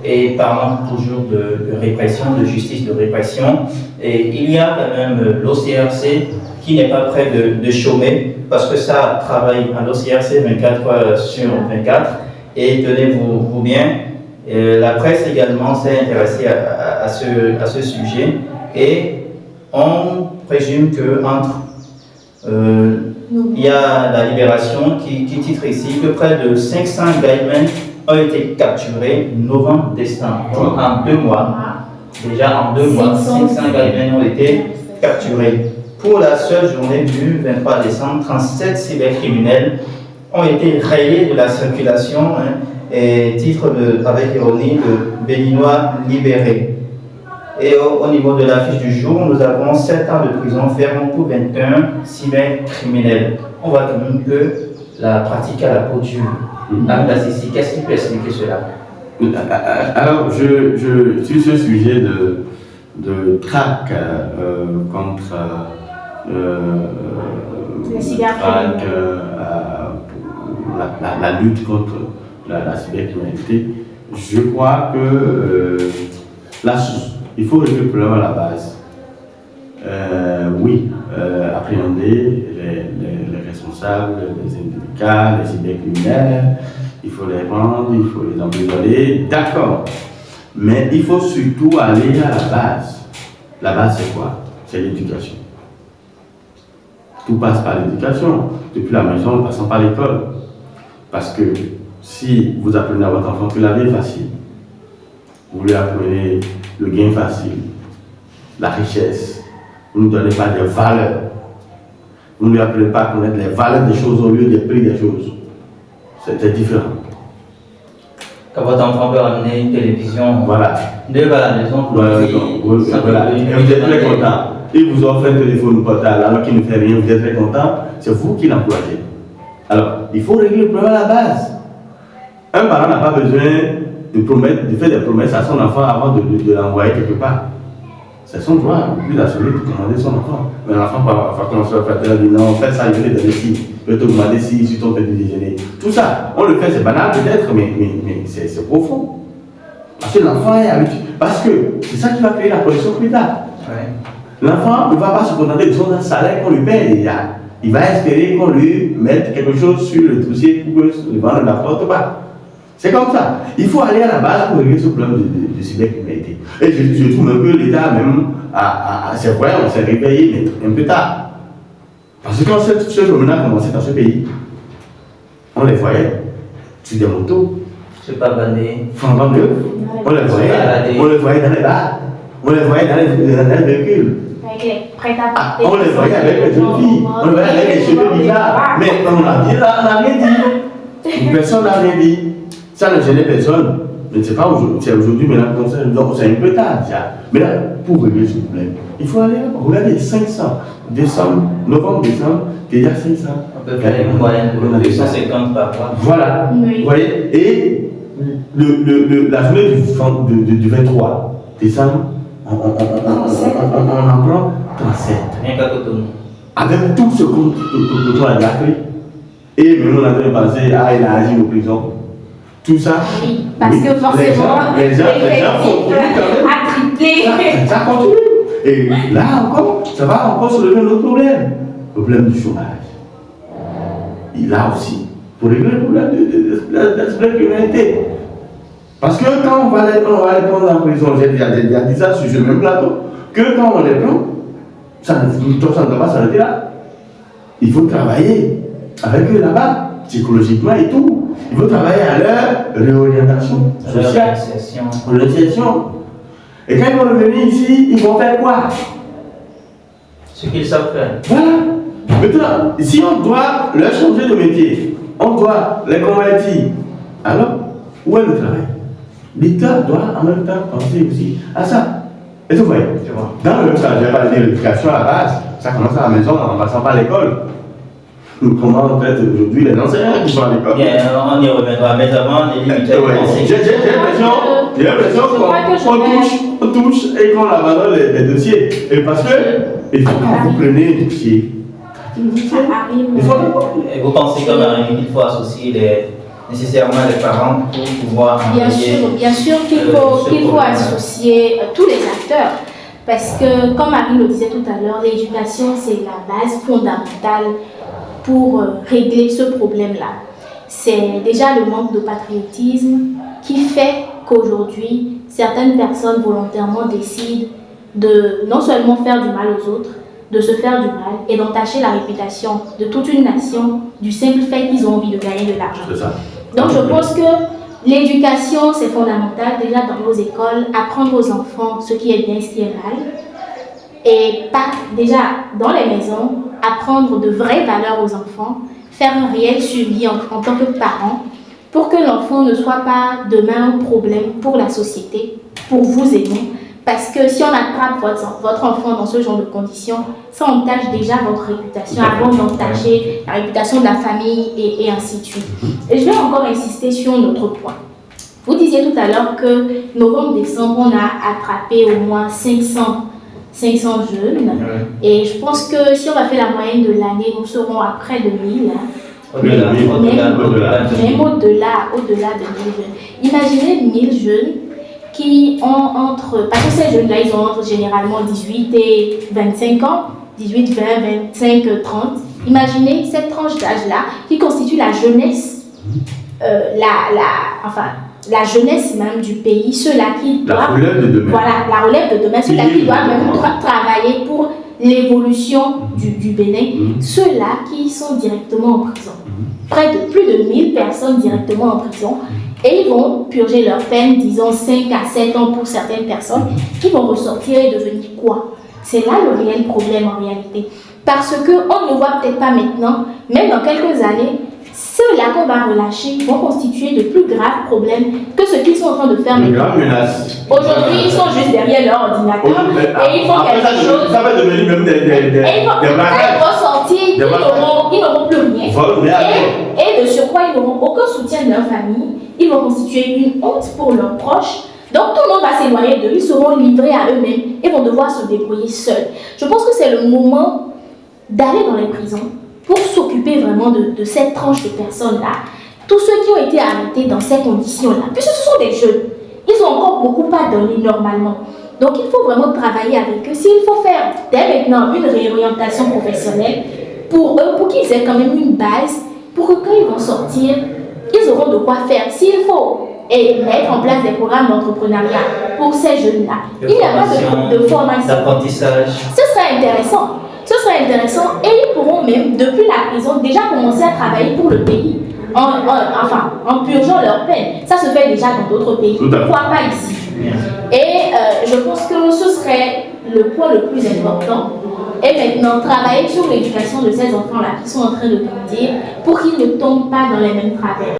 Et parlons toujours de répression, de justice de répression. Et il y a quand même l'OCRC qui n'est pas prêt de chômer parce que ça travaille à l'OCRC 24 heures sur 24. Et tenez-vous bien, la presse également s'est intéressée à ce sujet et on présume qu'entre il y a la Libération qui titre ici que près de 500 guidelines ont été capturés novembre-décembre. Donc en 2 mois, déjà en 2 mois, 500 guidelines ont été capturés. Pour la seule journée du 23 décembre, 37 cybercriminels ont été rayés de la circulation et titre avec ironie de Béninois libérés. Et au niveau de la fiche du jour, nous avons 7 ans de prison ferme pour 21 cybercriminels. On voit quand même que la pratique à la peau dure. Qu'est-ce qui peut expliquer cela? Alors, sur ce sujet de traque contre la lutte contre la cybercriminalité, je crois que il faut régler le problème à la base. Appréhender les responsables, les syndicats, les cybercriminels, il faut les prendre, il faut les emprisonner, d'accord. Mais il faut surtout aller à la base. La base, c'est quoi? C'est l'éducation. Tout passe par l'éducation, depuis la maison, en passant par l'école. Parce que si vous apprenez à votre enfant que la vie est facile, vous lui apprenez le gain facile, la richesse, vous ne donnez pas des valeurs, vous ne lui apprenez pas à connaître les valeurs des choses au lieu des prix des choses. C'est différent. Quand votre enfant peut ramener une télévision, voilà, de à la maison, voilà. Et vous êtes très content. Il vous offre un téléphone portable alors qu'il ne fait rien, vous êtes très content, c'est vous qui l'encouragez. Alors, il faut régler le problème à la base. Un parent n'a pas besoin de faire des promesses à son enfant avant de l'envoyer quelque part. C'est son droit, le plus assuré de commander son enfant. Mais l'enfant va commencer à faire dire non, fais ça, je vais te donner ci, je vais te demander si sur ton petit déjeuner. Tout ça, on le fait, c'est banal peut-être, mais c'est profond. Parce que l'enfant est habitué. Parce que c'est ça qui va créer la production plus tard. Ouais. L'enfant ne va pas se contenter de son salaire qu'on lui paye déjà. Il va espérer qu'on lui mette quelque chose sur le dossier pour que le vent ne l'apporte pas. C'est comme ça. Il faut aller à la base pour régler ce problème de cybercriminalité. Et je trouve un peu l'État même, c'est vrai, on s'est réveillé, mais un peu tard. Parce que quand ce phénomène a commencé dans ce pays, on les voyait sur des motos. Je ne sais pas bandé. On les voyait dans les bars, on les voyait dans les véhicules. On les voyait avec les jeunes filles, on les voyait avec les cheveux bizarres. Mais on n'a rien dit. Personne n'a rien dit. Ça ne gênait personne. Mais c'est pas aujourd'hui, c'est aujourd'hui maintenant qu'on sait. Donc c'est un peu tard déjà. Mais là, pour régler ce problème, il faut aller regarder 500. Novembre, décembre, déjà 500. On peut faire une moyenne de 250 par mois. Voilà. Oui. Vous voyez. Et la journée du 23 décembre, on en prend 37. Rien qu'à Cotonou. Avec tout ce qu'on a appris. Et même on a train de penser, il a agi en prison. Tout ça. Oui, parce que forcément, les gens attribués. Ça continue. Et là encore, ça va encore soulever notre problème. Le problème du chômage. Et là aussi, pour régler le problème de la cybercriminalité. Parce que quand on va les prendre en prison, j'ai déjà dit ça sur ce même plateau, que quand on les prend, ça ne doit pas s'arrêter là. Il faut travailler avec eux là-bas, psychologiquement et tout. Il faut travailler à leur réorientation sociale, l'insertion. Et quand ils vont revenir ici, ils vont faire quoi? Ce qu'ils savent faire. Voilà. Maintenant, si on doit leur changer de métier, on doit les convertir, alors où est le travail? L'État doit en même temps penser aussi à ça. Et vous voyez, dans le même temps, je vais pas dire l'éducation à la base, ça commence à la maison en passant par l'école. Comment on traite aujourd'hui les enseignants qui sont à l'école. Bien, on y reviendra, mais avant, les limitations. J'ai l'impression qu'on touche et qu'on abandonne les dossiers. Et parce que, il faut quand vous prenez un dossier, il faut et vous pensez quand même qu'il faut associer nécessairement les parents pour pouvoir envoyer. Bien sûr qu'il faut associer tous les acteurs. Parce que, comme Marie le disait tout à l'heure, l'éducation, c'est la base fondamentale pour régler ce problème-là. C'est déjà le manque de patriotisme qui fait qu'aujourd'hui, certaines personnes volontairement décident de non seulement faire du mal aux autres, de se faire du mal et d'entacher la réputation de toute une nation du simple fait qu'ils ont envie de gagner de l'argent. C'est ça. Donc je pense que l'éducation, c'est fondamental déjà dans nos écoles, apprendre aux enfants ce qui est bien et ce qui est mal. Et pas déjà dans les maisons, apprendre de vraies valeurs aux enfants, faire un réel suivi en tant que parent pour que l'enfant ne soit pas demain un problème pour la société, pour vous et nous. Parce que si on attrape votre enfant dans ce genre de conditions, ça entache déjà votre réputation avant d'entacher la réputation de la famille et ainsi de suite. Et je vais encore insister sur un autre point. Vous disiez tout à l'heure que novembre-décembre, on a attrapé au moins 500 jeunes. Et je pense que si on va faire la moyenne de l'année, nous serons à près de 1000. Même au-delà de 1000 jeunes. Imaginez 1000 jeunes qui ont entre, parce que ces jeunes-là, ils ont entre généralement 18 et 25 ans, 18, 20, 25, 30. Imaginez cette tranche d'âge-là qui constitue la jeunesse, la jeunesse même du pays, ceux-là qui doivent... La relève de demain. Voilà, la relève de demain, ceux-là qui doivent même travailler pour l'évolution du Bénin, ceux-là qui sont directement en prison. Près de plus de 1000 personnes directement en prison. Et ils vont purger leur peine, disons 5 à 7 ans pour certaines personnes, qui vont ressortir et devenir quoi? C'est là le réel problème en réalité. Parce qu'on ne le voit peut-être pas maintenant, mais dans quelques années, ceux-là qu'on va relâcher vont constituer de plus graves problèmes que ce qu'ils sont en train de faire maintenant. Aujourd'hui, ils sont juste derrière leur ordinateur et ils font quelque chose. Ça va devenir même des ils vont sortir, ils n'auront plus rien. Et de surcroît, ils n'auront aucun soutien de leur famille. Ils vont constituer une honte pour leurs proches. Donc tout le monde va s'éloigner d'eux, ils seront livrés à eux-mêmes et vont devoir se débrouiller seuls. Je pense que c'est le moment d'aller dans les prisons pour s'occuper vraiment de cette tranche de personnes-là. Tous ceux qui ont été arrêtés dans ces conditions-là, puisque ce sont des jeunes, ils ont encore beaucoup à donner normalement. Donc il faut vraiment travailler avec eux. S'il faut faire dès maintenant une réorientation professionnelle pour eux, pour qu'ils aient quand même une base, pour que quand ils vont sortir, ils auront de quoi faire. S'il faut mettre en place des programmes d'entrepreneuriat pour ces jeunes-là, il n'y a pas de formation. D'apprentissage. Ce serait intéressant. Et ils pourront même, depuis la prison, déjà commencer à travailler pour le pays, en purgeant leur peine. Ça se fait déjà dans d'autres pays. Pourquoi pas ici? Et je pense que ce serait le point le plus important. Et maintenant, travailler sur l'éducation de ces enfants-là qui sont en train de grandir pour qu'ils ne tombent pas dans les mêmes travers.